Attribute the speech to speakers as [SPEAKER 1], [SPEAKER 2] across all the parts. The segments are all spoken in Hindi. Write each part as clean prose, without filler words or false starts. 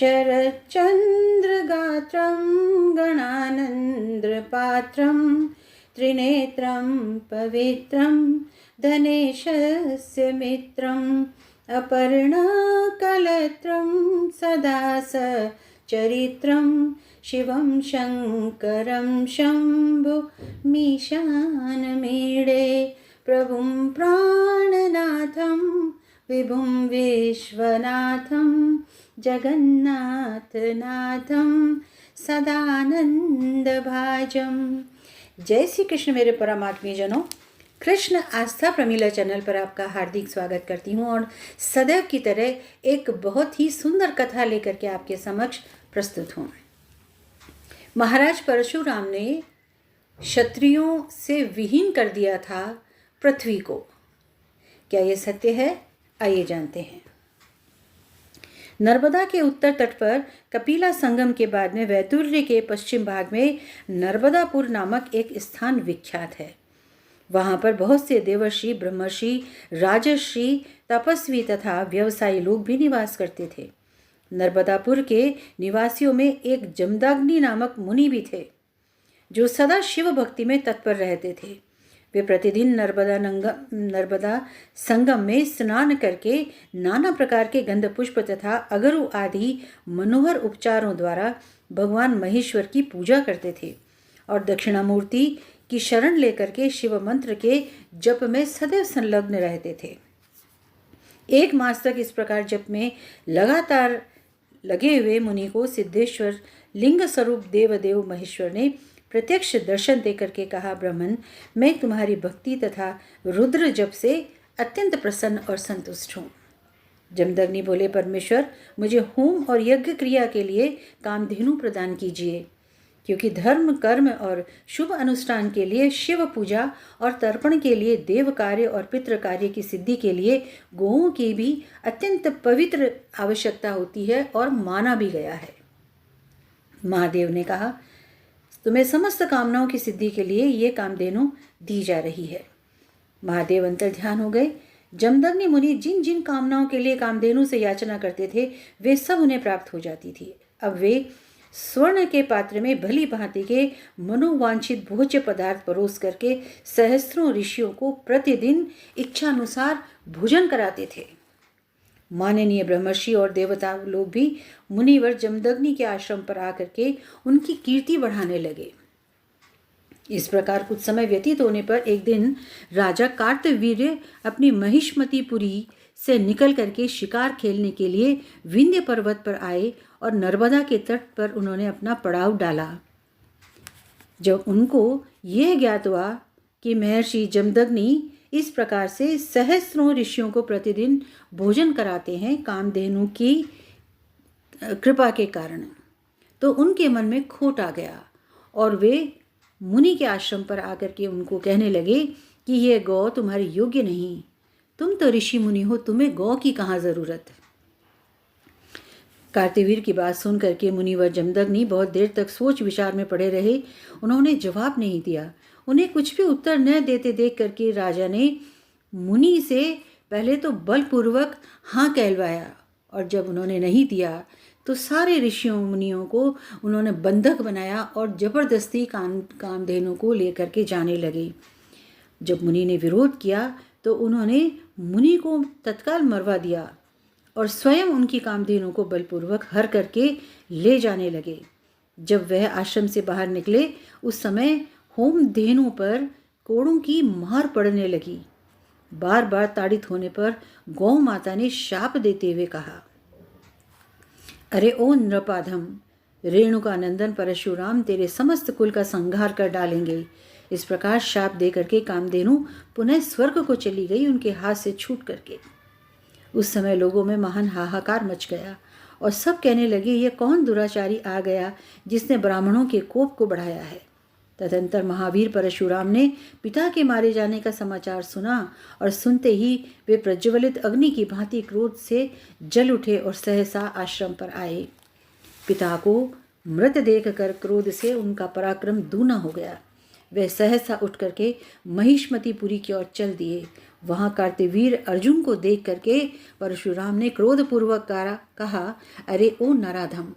[SPEAKER 1] शरच्चन्द्रगात्रं गणानन्द्रपात्रं त्रिनेत्रं पवित्रं धनेशस्य मित्रम् अपर्णाकलत्रं सदा सचरित्रं शिवं शङ्करं शम्भुमीशानमीडे प्रभुं प्राणनाथं विभुं विश्वनाथं जगन्नाथनाथं सदानंदभाजम। जय श्री कृष्ण मेरे परमात्मीजनों। कृष्ण आस्था प्रमिला चैनल पर आपका हार्दिक स्वागत करती हूँ और सदैव की तरह एक बहुत ही सुंदर कथा लेकर के आपके समक्ष प्रस्तुत हूँ। महाराज परशुराम ने क्षत्रियों से विहीन कर दिया था पृथ्वी को। क्या ये सत्य है? आइए जानते हैं। नर्मदा के उत्तर तट पर कपिला संगम के बाद में वैतुर्य के पश्चिम भाग में नर्मदापुर नामक एक स्थान विख्यात है। वहाँ पर बहुत से देवर्षि, ब्रह्मर्षि, राजर्षि, तपस्वी तथा व्यवसायी लोग भी निवास करते थे। नर्मदापुर के निवासियों में एक जमदग्नि नामक मुनि भी थे, जो सदा शिव भक्ति में तत्पर रहते थे। वे प्रतिदिन नर्मदा संगम में स्नान करके नाना प्रकार के गंध पुष्प तथा अगरु आदि मनोहर उपचारों द्वारा भगवान महेश्वर की पूजा करते थे और दक्षिणामूर्ति की शरण लेकर के शिव मंत्र के जप में सदैव संलग्न रहते थे। एक मास तक इस प्रकार जप में लगातार लगे हुए मुनि को सिद्धेश्वर लिंग स्वरूप देवदेव महेश्वर ने प्रत्यक्ष दर्शन देकर के कहा, ब्राह्मण, मैं तुम्हारी भक्ति तथा रुद्र जप से अत्यंत प्रसन्न और संतुष्ट हूँ। जमदग्नि बोले, परमेश्वर, मुझे होम और यज्ञ क्रिया के लिए कामधेनु प्रदान कीजिए, क्योंकि धर्म, कर्म और शुभ अनुष्ठान के लिए, शिव पूजा और तर्पण के लिए, देव कार्य और पितृ कार्य की सिद्धि के लिए गौओं की भी अत्यंत पवित्र आवश्यकता होती है और माना भी गया है। महादेव ने कहा, तुम्हें समस्त कामनाओं की सिद्धि के लिए ये कामधेनु दी जा रही है। महादेव अंतर ध्यान हो गए। जमदग्नि मुनि जिन जिन कामनाओं के लिए कामधेनु से याचना करते थे, वे सब उन्हें प्राप्त हो जाती थी। अब वे स्वर्ण के पात्र में भली भांति के मनोवांछित भोज्य पदार्थ परोस करके सहस्त्रों ऋषियों को प्रतिदिन इच्छानुसार भोजन कराते थे। माननीय ब्रह्मर्षि और देवता लोग भी मुनिवर जमदग्नि के आश्रम पर आकर के उनकी कीर्ति बढ़ाने लगे। इस प्रकार कुछ समय व्यतीत होने पर एक दिन राजा कार्तवीर्य अपनी महिष्मतीपुरी से निकल करके शिकार खेलने के लिए विंध्य पर्वत पर आए और नर्मदा के तट पर उन्होंने अपना पड़ाव डाला। जब उनको यह ज्ञात हुआ कि महर्षि जमदग्नि इस प्रकार से सहस्त्रों ऋषियों को प्रतिदिन भोजन कराते हैं कामधेनु की कृपा के कारण, तो उनके मन में खोट आ गया और वे मुनि के आश्रम पर आकर के उनको कहने लगे कि ये गौ तुम्हारे योग्य नहीं, तुम तो ऋषि मुनि हो, तुम्हें गौ की कहाँ ज़रूरत। कार्तवीर की बात सुन करके मुनिवर जमदग्नि बहुत देर तक सोच विचार में पड़े रहे। उन्होंने जवाब नहीं दिया। उन्हें कुछ भी उत्तर न देते देख करके राजा ने मुनि से पहले तो बलपूर्वक हाँ कहलवाया, और जब उन्होंने नहीं दिया तो सारे ऋषियों मुनियों को उन्होंने बंधक बनाया और जबरदस्ती कामधेनु को लेकर के जाने लगे। जब मुनि ने विरोध किया तो उन्होंने मुनि को तत्काल मरवा दिया और स्वयं उनकी कामधेनु को बलपूर्वक हर करके ले जाने लगे। जब वह आश्रम से बाहर निकले उस समय होमधेनु पर कोड़ों की मार पड़ने लगी। बार बार ताड़ित होने पर गौ माता ने शाप देते हुए कहा, अरे ओ नृपाधम, रेणुका नंदन परशुराम तेरे समस्त कुल का संहार कर डालेंगे। इस प्रकार शाप दे करके कामधेनु पुनः स्वर्ग को चली गई, उनके हाथ से छूट करके। उस समय लोगों में महान हाहाकार मच गया और सब कहने लगे, यह कौन दुराचारी आ गया जिसने ब्राह्मणों के कोप को बढ़ाया है। तदंतर महावीर परशुराम ने पिता के मारे जाने का समाचार सुना और सुनते ही वे प्रज्वलित अग्नि की भांति क्रोध से जल उठे और सहसा आश्रम पर आए। पिता को मृत देखकर क्रोध से उनका पराक्रम दूना हो गया। वे सहसा उठ करके महिष्मतीपुरी की ओर चल दिए। वहाँ कार्तवीर अर्जुन को देख करके परशुराम ने क्रोधपूर्वक कहा, अरे ओ नराधम,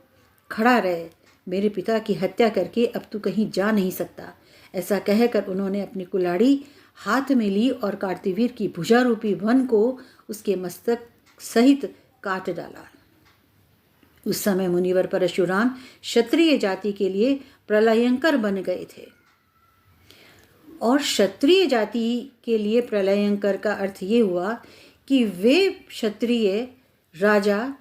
[SPEAKER 1] खड़ा रहे, मेरे पिता की हत्या करके अब तू कहीं जा नहीं सकता। ऐसा कहकर उन्होंने अपनी कुल्हाड़ी हाथ में ली और कार्तवीर की भुजारूपी वन को उसके मस्तक सहित काट डाला। उस समय मुनिवर परशुराम क्षत्रिय जाति के लिए प्रलयंकर बन गए थे। और क्षत्रिय जाति के लिए प्रलयंकर का अर्थ ये हुआ कि वे क्षत्रिय राजा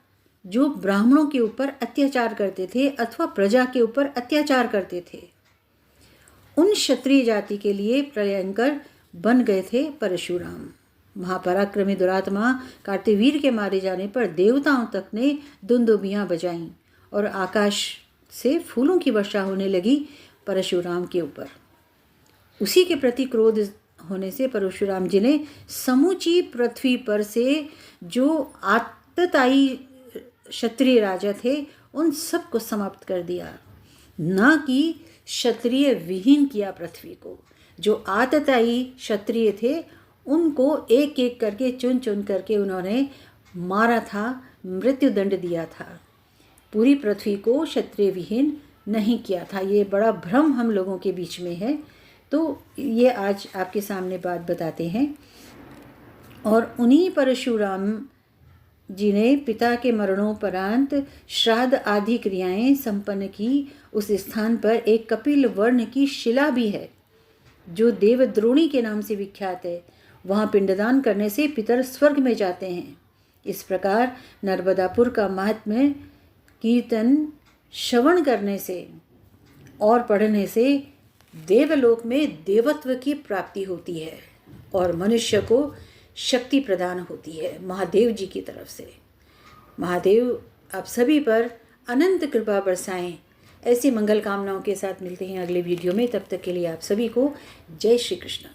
[SPEAKER 1] जो ब्राह्मणों के ऊपर अत्याचार करते थे अथवा प्रजा के ऊपर अत्याचार करते थे, उन क्षत्रिय जाति के लिए प्रलयंकर बन गए थे परशुराम। महापराक्रमी दुरात्मा कार्तवीर के मारे जाने पर देवताओं तक ने दुंदुभियां बजाईं और आकाश से फूलों की वर्षा होने लगी परशुराम के ऊपर। उसी के प्रति क्रोध होने से परशुराम जी ने समूची पृथ्वी पर से जो आतताई क्षत्रिय राजा थे उन सबको समाप्त कर दिया, न कि क्षत्रिय विहीन किया पृथ्वी को। जो आतताई क्षत्रिय थे उनको एक एक करके चुन चुन करके उन्होंने मारा था, मृत्यु दंड दिया था। पूरी पृथ्वी को क्षत्रिय विहीन नहीं किया था। ये बड़ा भ्रम हम लोगों के बीच में है, तो ये आज आपके सामने बात बताते हैं। और उन्हीं परशुराम जी ने पिता के मरणोपरांत श्राद्ध आदि क्रियाएं संपन्न की। उस स्थान पर एक कपिल वर्ण की शिला भी है जो देवद्रोणी के नाम से विख्यात है। वहाँ पिंडदान करने से पितर स्वर्ग में जाते हैं। इस प्रकार नर्मदापुर का महात्म्य कीर्तन श्रवण करने से और पढ़ने से देवलोक में देवत्व की प्राप्ति होती है और मनुष्य को शक्ति प्रदान होती है महादेव जी की तरफ से। महादेव आप सभी पर अनंत कृपा बरसाएं। ऐसी मंगल कामनाओं के साथ मिलते हैं अगले वीडियो में। तब तक के लिए आप सभी को जय श्री कृष्ण।